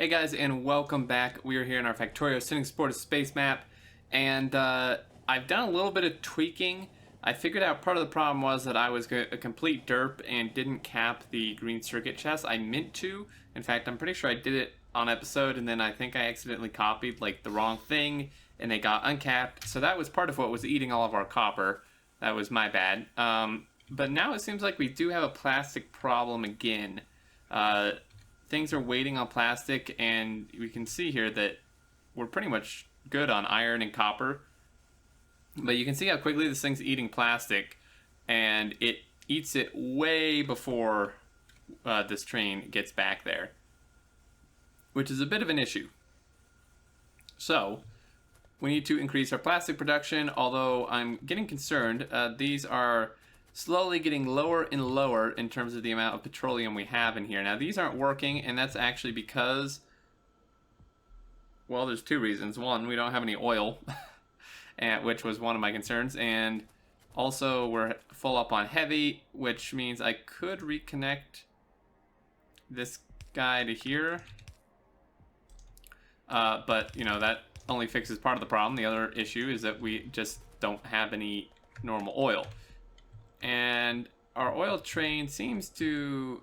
Hey guys, and welcome back. We are here in our Factorio Sitting Sport Space map, and I've done a little bit of tweaking. I figured out part of the problem was that I was a complete derp and didn't cap the green circuit chest. I meant to. In fact, I'm pretty sure I did it on episode, and then I think I accidentally copied like the wrong thing, and they got uncapped. So that was part of what was eating all of our copper. That was my bad. But now it seems like we do have a plastic problem again. Things are waiting on plastic, and we can see here that we're pretty much good on iron and copper. But you can see how quickly this thing's eating plastic, and it eats it way before this train gets back there, which is a bit of an issue. So we need to increase our plastic production, although I'm getting concerned. These are slowly getting lower and lower in terms of the amount of petroleum we have in here. Now, these aren't working, and that's actually because, well, there's two reasons. One, we don't have any oil, which was one of my concerns, and also we're full up on heavy, which means I could reconnect this guy to here. But, you know, that only fixes part of the problem. The other issue is that we just don't have any normal oil. And our oil train seems to...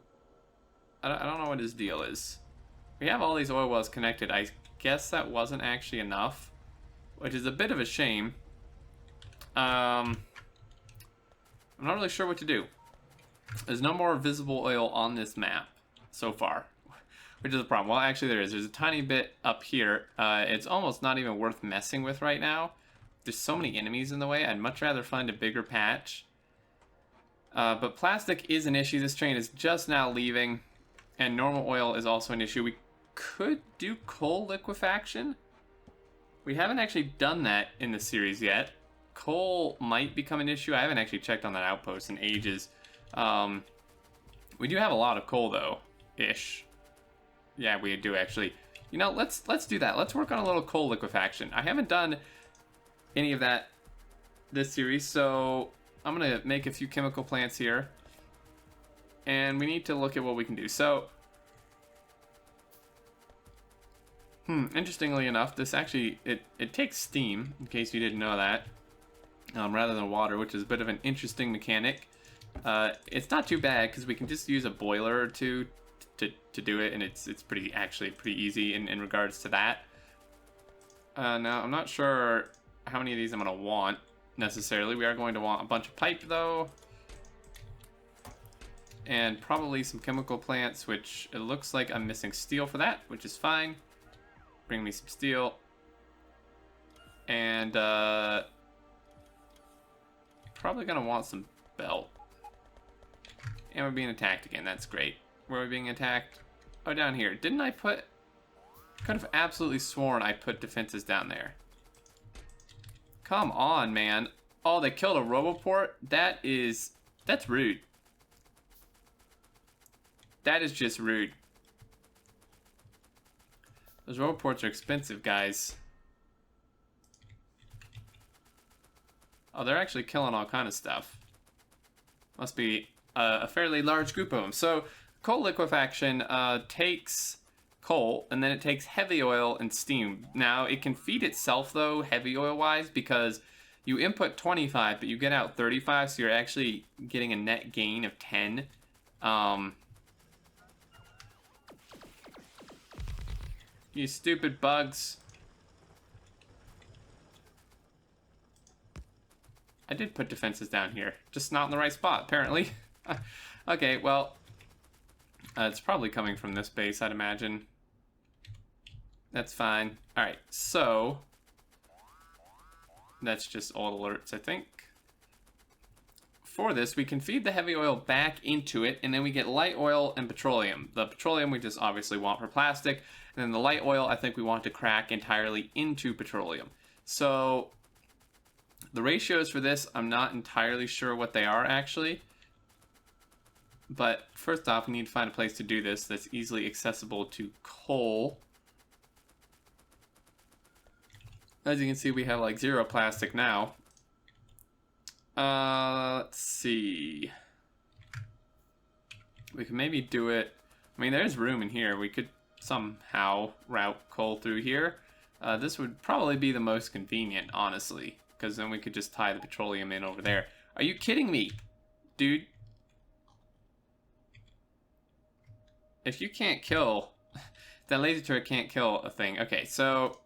I don't know what his deal is. We have all these oil wells connected. I guess that wasn't actually enough, which is a bit of a shame. I'm not really sure what to do. There's no more visible oil on this map so far, which is a problem. Well, actually there is. There's a tiny bit up here. It's almost not even worth messing with right now. There's so many enemies in the way. I'd much rather find a bigger patch. But plastic is an issue. This train is just now leaving, and normal oil is also an issue. We could do coal liquefaction. We haven't actually done that in the series yet. Coal might become an issue. I haven't actually checked on that outpost in ages. We do have a lot of coal, though, ish. Yeah, we do actually. You know, let's do that. Let's work on a little coal liquefaction. I haven't done any of that this series, so I'm going to make a few chemical plants here, and we need to look at what we can do. So, interestingly enough, this actually, it takes steam, in case you didn't know that, rather than water, which is a bit of an interesting mechanic. It's not too bad, because we can just use a boiler or two to do it, and it's actually pretty easy in regards to that. Now, I'm not sure how many of these I'm going to want. Necessarily. We are going to want a bunch of pipe, though, and probably some chemical plants, which it looks like I'm missing steel for that, which is fine. Bring me some steel, and probably gonna want some belt. And we're being attacked again. That's great. Where are we being attacked? Oh, down here. Didn't I put... Could have absolutely sworn I put defenses down there. Come on, man. Oh, they killed a Roboport? That's rude. That is just rude. Those Roboports are expensive, guys. Oh, they're actually killing all kind of stuff. Must be a fairly large group of them. So, coal liquefaction takes coal, and then it takes heavy oil and steam. Now, it can feed itself, though, heavy oil-wise, because you input 25, but you get out 35, so you're actually getting a net gain of 10. You stupid bugs. I did put defenses down here, just not in the right spot, apparently. Okay, well, it's probably coming from this base, I'd imagine. That's fine. Alright, so that's just old alerts, I think. For this, we can feed the heavy oil back into it, and then we get light oil and petroleum. The petroleum we just obviously want for plastic, and then the light oil I think we want to crack entirely into petroleum. So the ratios for this, I'm not entirely sure what they are actually. But first off, we need to find a place to do this that's easily accessible to coal. As you can see, we have like 0 plastic now. Let's see. We can maybe do it. I mean, there's room in here. We could somehow route coal through here. This would probably be the most convenient, honestly, because then we could just tie the petroleum in over there. Are you kidding me, dude? If you can't kill, that laser turret can't kill a thing. Okay, so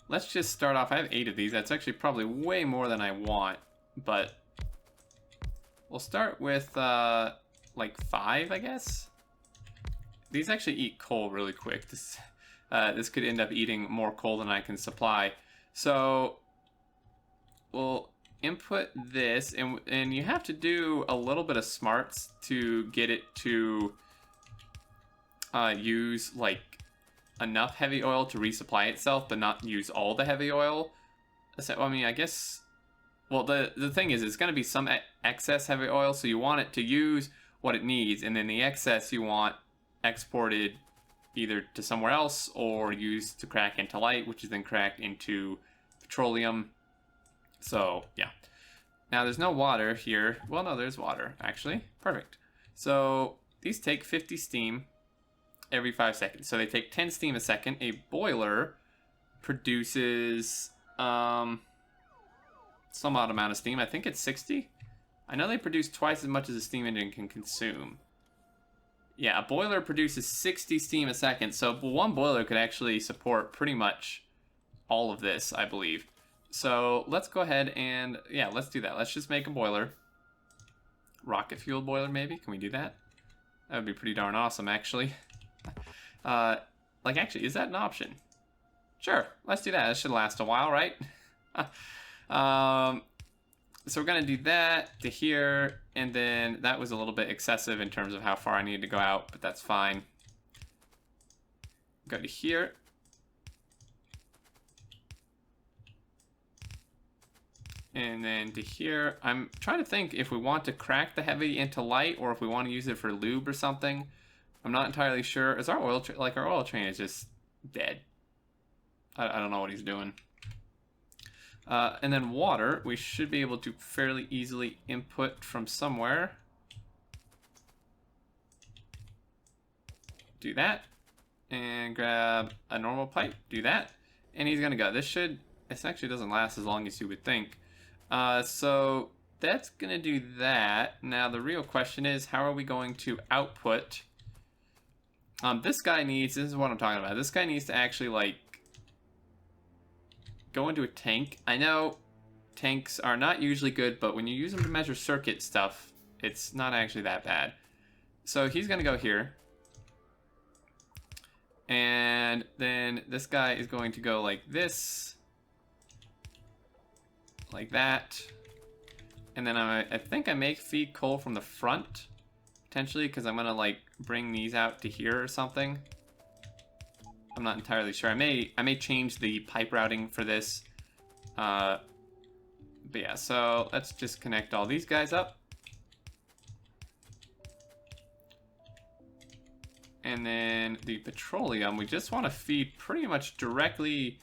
let's just start off. I have 8 of these. That's actually probably way more than I want, but we'll start with like 5, I guess. These actually eat coal really quick. This could end up eating more coal than I can supply. So we'll input this, and you have to do a little bit of smarts to get it to use like enough heavy oil to resupply itself, but not use all the heavy oil. So, I mean, I guess, well, the thing is, it's going to be some excess heavy oil, so you want it to use what it needs, and then the excess you want exported either to somewhere else or used to crack into light, which is then cracked into petroleum. So, yeah. Now, there's no water here. Well, no, there's water, actually. Perfect. So, these take 50 steam every 5 seconds. So, they take 10 steam a second. A boiler produces some odd amount of steam. I think it's 60. I know they produce twice as much as a steam engine can consume. Yeah, a boiler produces 60 steam a second. So, one boiler could actually support pretty much all of this, I believe. So let's go ahead and, yeah, let's do that. Let's just make a boiler. Rocket fuel boiler, maybe? Can we do that? That would be pretty darn awesome, actually. Like, actually, is that an option? Sure, let's do that. That should last a while, right? So we're going to do that to here, and then that was a little bit excessive in terms of how far I needed to go out, but that's fine. Go to here. And then to here, I'm trying to think if we want to crack the heavy into light or if we want to use it for lube or something. I'm not entirely sure. Is our oil train, like our oil train is just dead. I don't know what he's doing. And then water, we should be able to fairly easily input from somewhere. Do that. And grab a normal pipe. Do that. And he's going to go. This actually doesn't last as long as you would think. So that's going to do that. Now the real question is, how are we going to output? This is what I'm talking about. This guy needs to actually like go into a tank. I know tanks are not usually good, but when you use them to measure circuit stuff, it's not actually that bad. So he's going to go here. And then this guy is going to go like this. Like that. And then I think I may feed coal from the front, potentially, because I'm going to like bring these out to here or something. I'm not entirely sure. I may change the pipe routing for this. But yeah, so let's just connect all these guys up. And then the petroleum, we just want to feed pretty much directly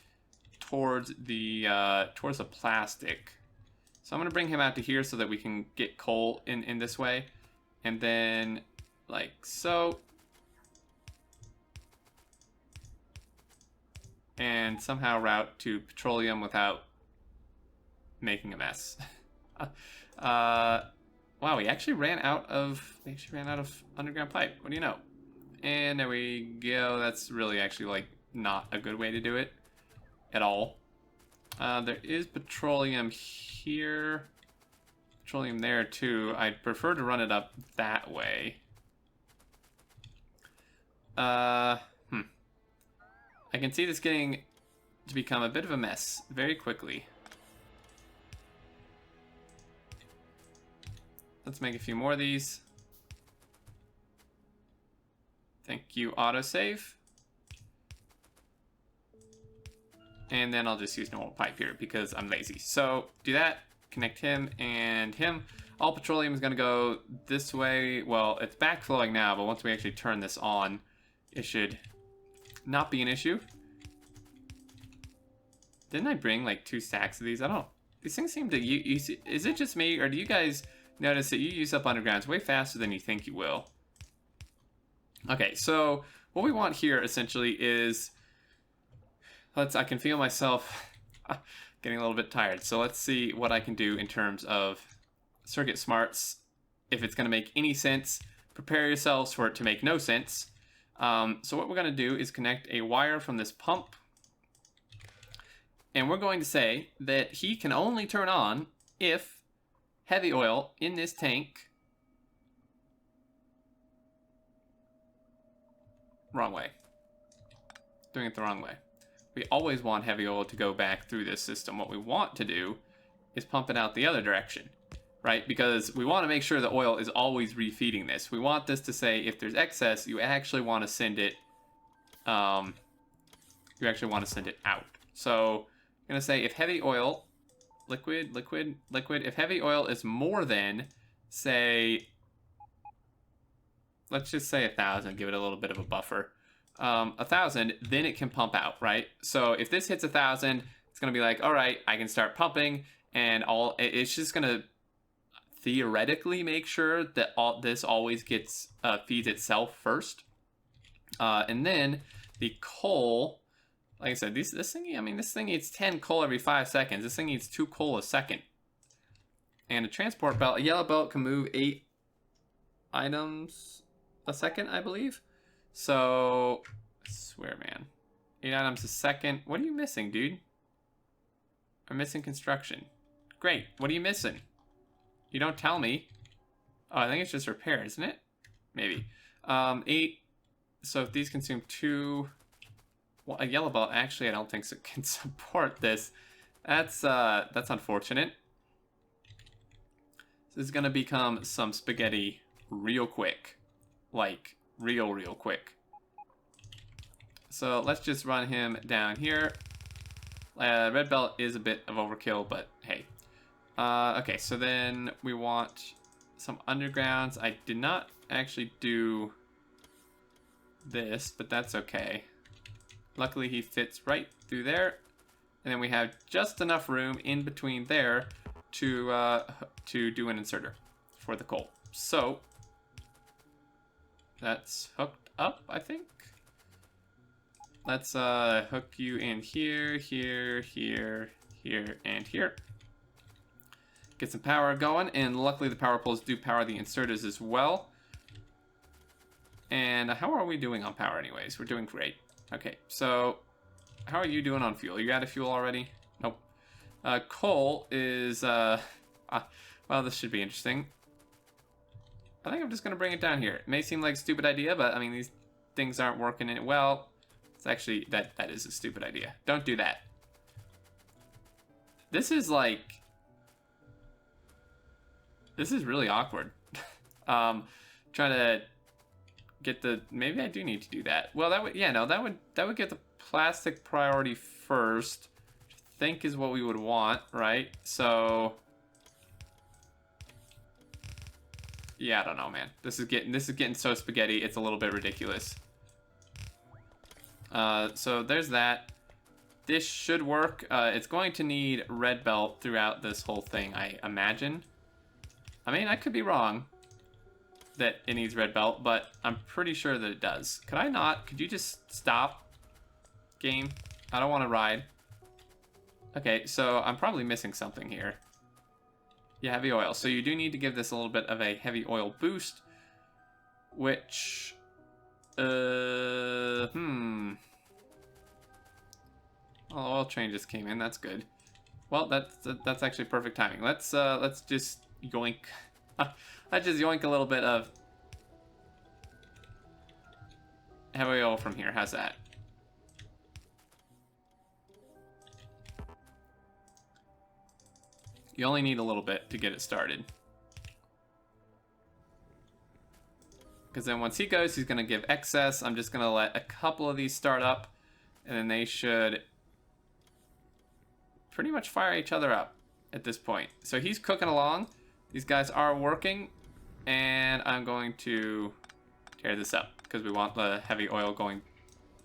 towards the plastic. So I'm going to bring him out to here so that we can get coal in this way. And then, like so. And somehow route to petroleum without making a mess. Wow, we actually ran out of underground pipe. What do you know? And there we go. That's really actually like not a good way to do it at all. There is petroleum here. Petroleum there too. I'd prefer to run it up that way. I can see this getting to become a bit of a mess very quickly. Let's make a few more of these. Thank you, autosave. And then I'll just use normal pipe here because I'm lazy. So do that, connect him and him. All petroleum is gonna go this way. Well, it's backflowing now, but once we actually turn this on, it should not be an issue. Didn't I bring like 2 stacks of these? I don't, these things seem to, is it just me or do you guys notice that you use up undergrounds way faster than you think you will? Okay, so what we want here essentially is, I can feel myself getting a little bit tired. So let's see what I can do in terms of circuit smarts. If it's going to make any sense, prepare yourselves for it to make no sense. So what we're going to do is connect a wire from this pump. And we're going to say that he can only turn on if heavy oil in this tank... Wrong way. Doing it the wrong way. We always want heavy oil to go back through this system. What we want to do is pump it out the other direction, right? Because we want to make sure the oil is always refeeding this. We want this to say if there's excess, you actually want to send it, out. So I'm going to say if heavy oil, liquid, if heavy oil is more than, say, let's just say 1,000, give it a little bit of a buffer. 1,000, then it can pump out, right? So if this hits 1,000, it's gonna be like, all right, I can start pumping, and it's just gonna theoretically make sure that this always gets feeds itself first, and then the coal. Like I said, this thing eats 10 coal every 5 seconds. This thing eats 2 coal a second. And a transport belt, a yellow belt can move 8 items a second, I believe. So, I swear, man. 8 items a second. What are you missing, dude? I'm missing construction. Great. What are you missing? You don't tell me. Oh, I think it's just repair, isn't it? Maybe. 8. So if these consume 2... Well, a yellow belt, actually, I don't think so can support this. That's unfortunate. This is going to become some spaghetti real quick. Like, real quick. So let's just run him down here. Red belt is a bit of overkill, but hey. Okay, so then we want some undergrounds. I did not actually do this, but that's okay. Luckily, he fits right through there. And then we have just enough room in between there to do an inserter for the coal. So that's hooked up, I think. Let's hook you in here, here, and here. Get some power going, and luckily the power poles do power the inserters as well. And how are we doing on power anyways? We're doing great. Okay, so how are you doing on fuel? You out of fuel already? Nope. Coal is, well, this should be interesting. I think I'm just going to bring it down here. It may seem like a stupid idea, but I mean, these things aren't working in it well. It's actually, that is a stupid idea. Don't do that. This is like, this is really awkward. Trying to get the, maybe I do need to do that. Well, that would, yeah, no, that would get the plastic priority first, which I think is what we would want, right? So, yeah, I don't know, man. This is getting so spaghetti, it's a little bit ridiculous. So there's that. This should work. It's going to need red belt throughout this whole thing, I imagine. I mean, I could be wrong that it needs red belt, but I'm pretty sure that it does. Could I not? Could you just stop, game? I don't want to ride. Okay, so I'm probably missing something here. Yeah, heavy oil. So you do need to give this a little bit of a heavy oil boost, which, Oh, oil train just came in. That's good. Well, that's actually perfect timing. Let's just yoink. Let's just yoink a little bit of heavy oil from here. How's that? You only need a little bit to get it started. Because then once he goes, he's going to give excess. I'm just going to let a couple of these start up, and then they should pretty much fire each other up at this point. So he's cooking along. These guys are working, and I'm going to tear this up because we want the heavy oil going,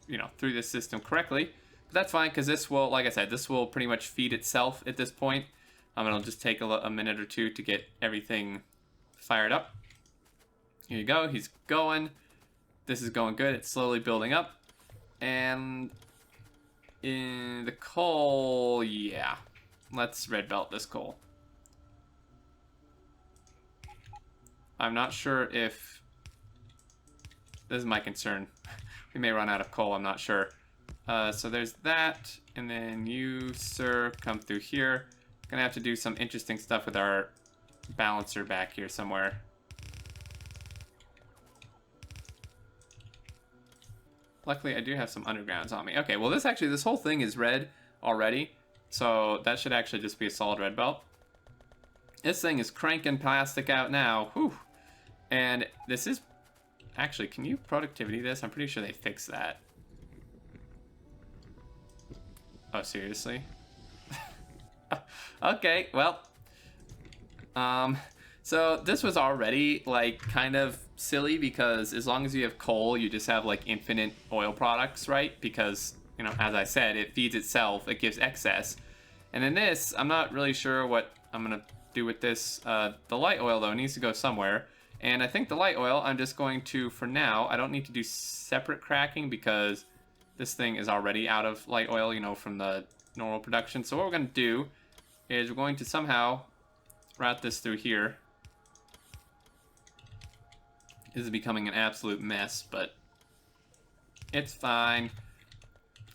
you know, through this system correctly. But that's fine because this will, like I said, this will pretty much feed itself at this point. It'll just take a minute or two to get everything fired up. Here you go. He's going. this is going good. It's slowly building up. And in the coal, yeah. Let's red belt this coal. I'm not sure if... This is my concern. We may run out of coal, I'm not sure. So there's that, and then you, sir, come through here. Gonna have to do some interesting stuff with our balancer back here somewhere. Luckily, I do have some undergrounds on me. Okay, well this whole thing is red already, so that should actually just be a solid red belt. This thing is cranking plastic out now. Whew. And this is... Actually, can you productivity this? I'm pretty sure they fixed that. Oh, seriously? Okay, well. So this was already, like, kind of silly because as long as you have coal, you just have, like, infinite oil products, right? Because, you know, as I said, it feeds itself, it gives excess. And then this, I'm not really sure what I'm gonna do with this. The light oil, though, needs to go somewhere. And I think the light oil, I'm just going to, for now, I don't need to do separate cracking because this thing is already out of light oil, you know, from the normal production. So what we're going to do is we're going to somehow route this through here. This is becoming an absolute mess, but it's fine.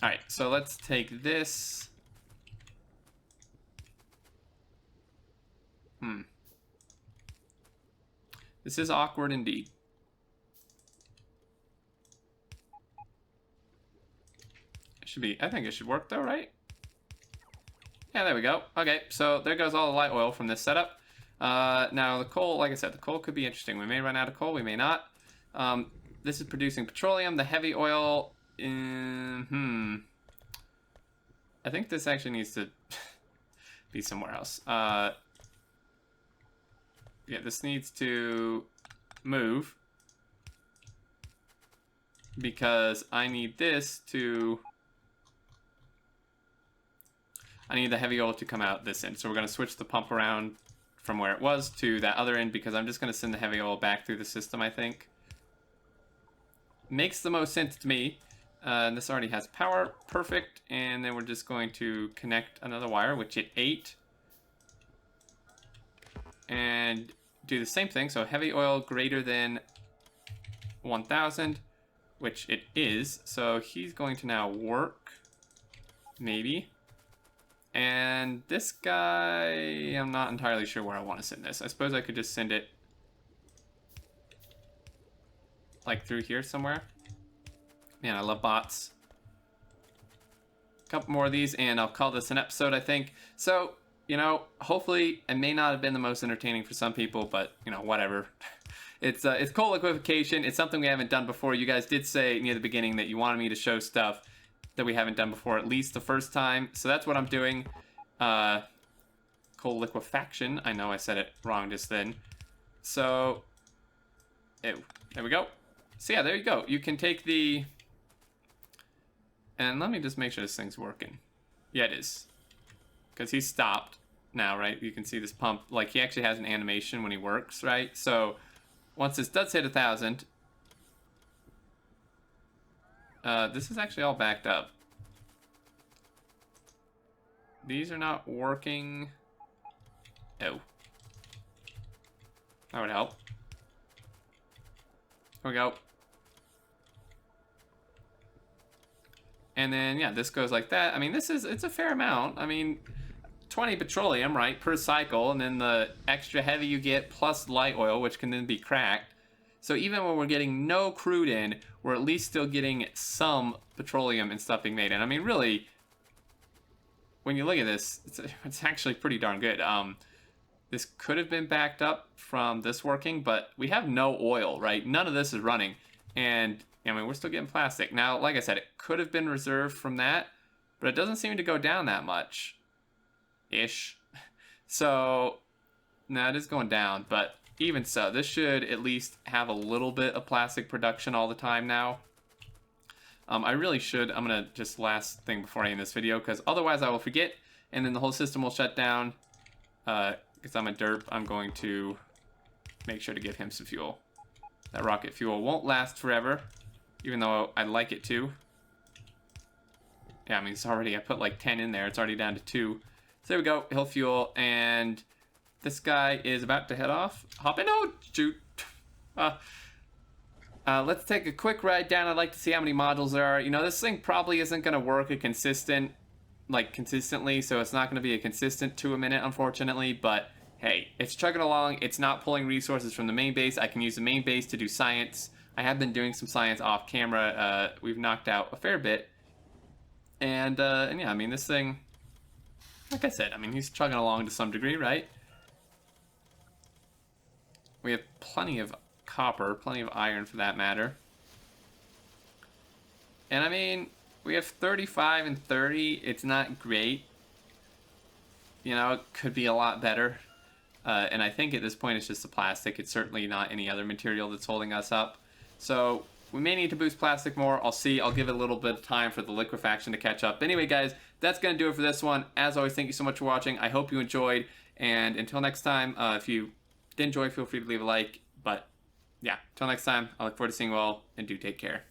All right, so let's take this. This is awkward indeed. It should be, I think it should work though, right? Yeah, there we go. Okay, so there goes all the light oil from this setup. Now the coal, like I said, the coal could be interesting. We may run out of coal, we may not. This is producing petroleum. The heavy oil, I think this actually needs to be somewhere else. Yeah, this needs to move because I need this to... I need the heavy oil to come out this end. So we're going to switch the pump around from where it was to that other end because I'm just going to send the heavy oil back through the system, I think. Makes the most sense to me. And this already has power. Perfect. And then we're just going to connect another wire, which it ate. And do the same thing. So heavy oil greater than 1000, which it is. So he's going to now work, maybe. And this guy, I'm not entirely sure where I want to send this. I suppose I could just send it like through here somewhere. Man, I love bots. A couple more of these and I'll call this an episode, I think. So, you know, hopefully it may not have been the most entertaining for some people, but, you know, whatever. It's coal liquefaction. It's something we haven't done before. You guys did say near the beginning that you wanted me to show stuff that we haven't done before, at least the first time. So that's what I'm doing. Coal liquefaction. I know I said it wrong just then. So, there we go. So yeah, there you go. You can take the... And let me just make sure this thing's working. Yeah, it is. Because he's stopped now, right? You can see this pump. Like, he actually has an animation when he works, right? So, once this does hit 1000... this is actually all backed up. These are not working. Oh. That would help. Here we go. And then, yeah, this goes like that. I mean, it's a fair amount. I mean, 20 petroleum, right, per cycle, and then the extra heavy you get plus light oil, which can then be cracked. So even when we're getting no crude in, we're at least still getting some petroleum and stuff being made. And I mean, really, when you look at this, it's actually pretty darn good. This could have been backed up from this working, but we have no oil, right? None of this is running. And, I mean, we're still getting plastic. Now, like I said, it could have been reserved from that, but it doesn't seem to go down that much. Ish. So, now it is going down, but even so, this should at least have a little bit of plastic production all the time now. I really should, I'm going to just last thing before I end this video, because otherwise I will forget, and then the whole system will shut down. Because I'm a derp, I'm going to make sure to give him some fuel. That rocket fuel won't last forever. even though I'd like it to. Yeah, I mean, it's already, I put like 10 in there. It's already down to 2. So there we go. He'll fuel, and this guy is about to head off. Hop in. Oh, shoot. Let's take a quick ride down. I'd like to see how many modules there are. You know, this thing probably isn't going to work consistently, so it's not going to be a consistent 2 a minute, unfortunately, but hey, it's chugging along. It's not pulling resources from the main base. I can use the main base to do science. I have been doing some science off camera. We've knocked out a fair bit. And yeah, I mean, this thing, like I said, I mean, he's chugging along to some degree, right? We have plenty of copper, plenty of iron for that matter. And I mean, we have 35 and 30. It's not great. You know, it could be a lot better. And I think at this point it's just the plastic. It's certainly not any other material that's holding us up. So we may need to boost plastic more. I'll see. I'll give it a little bit of time for the liquefaction to catch up. Anyway, guys, that's going to do it for this one. As always, thank you so much for watching. I hope you enjoyed. And until next time, if you did enjoy, feel free to leave a like. But yeah, until next time, I look forward to seeing you all, and do take care.